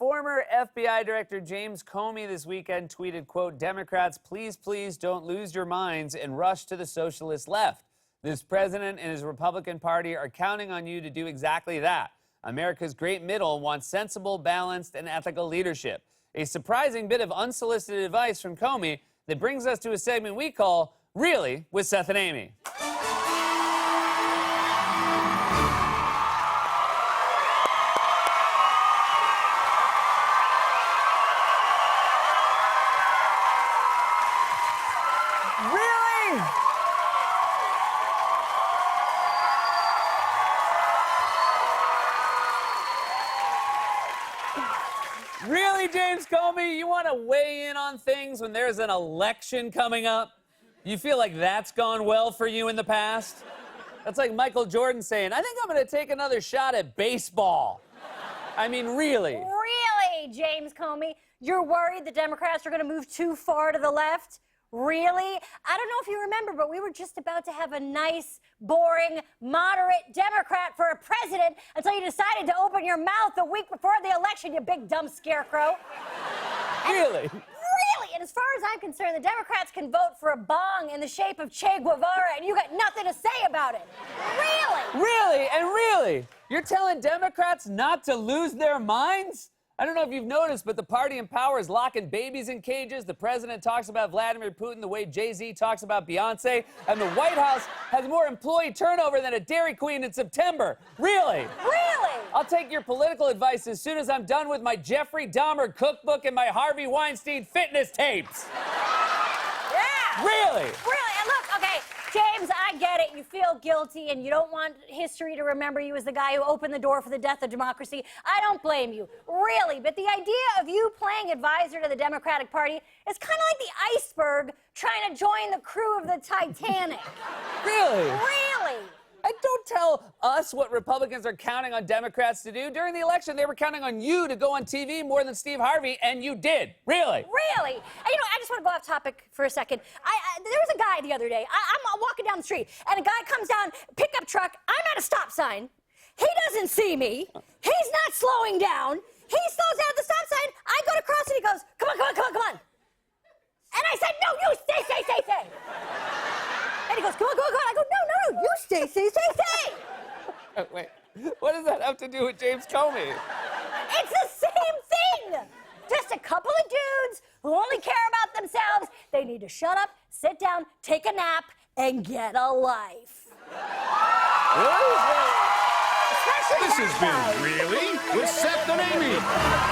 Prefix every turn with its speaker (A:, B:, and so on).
A: Former FBI Director James Comey this weekend tweeted, quote, "Democrats, please, please don't lose your minds and rush to the socialist left. This president and his Republican Party are counting on you to do exactly that. America's great middle wants sensible, balanced, and ethical leadership." A surprising bit of unsolicited advice from Comey that brings us to a segment we call Really with Seth and Amy. Really? Really, James Comey? You want to weigh in on things when there's an election coming up? You feel like that's gone well for you in the past? That's like Michael Jordan saying, "I think I'm going to take another shot at baseball." I mean, really?
B: Really, James Comey? You're worried the Democrats are going to move too far to the left? Really? I don't know if you remember, but we were just about to have a nice, boring, moderate Democrat for a president until you decided to open your mouth the week before the election, you big dumb scarecrow.
A: Really?
B: Really? And as far as I'm concerned, the Democrats can vote for a bong in the shape of Che Guevara, and you got nothing to say about it. Really?
A: Really and really? You're telling Democrats not to lose their minds? I don't know if you've noticed, but the party in power is locking babies in cages. The president talks about Vladimir Putin the way Jay-Z talks about Beyonce. And the White House has more employee turnover than a Dairy Queen in September. Really?
B: Really?
A: I'll take your political advice as soon as I'm done with my Jeffrey Dahmer cookbook and my Harvey Weinstein fitness tapes.
B: Yeah.
A: Really?
B: Really? And look, okay, James, I get it. You feel guilty and you don't want history to remember you as the guy who opened the door for the death of democracy. I don't blame you. Really. But the idea of you playing advisor to the Democratic Party is kind of like the iceberg trying to join the crew of the Titanic.
A: Really?
B: Really?
A: And don't tell us what Republicans are counting on Democrats to do. During the election, they were counting on you to go on TV more than Steve Harvey, and you did. Really?
B: Really? And, you know, I just want to go off topic for a second. There was a guy the other day. I'm walking down the street, and a guy comes down, pickup truck. I'm at a stop sign. He doesn't see me. He's not slowing down. He slows down at the stop sign. I go to cross, and he goes, "Come on, come on, come on, come on." And I said, "No, you stay, stay, stay, stay." And he goes, "Come on, come on, come on." I go, "No, you stay, stay, stay, stay."
A: Oh, wait, what does that have to do with James Comey?
B: It's the same thing. Just a couple of dudes who only care about themselves. They need to shut up, sit down, take a nap, and get a life.
A: Really?
B: Especially
C: This
B: that
C: has
B: guy.
C: been Really with Seth and Amy.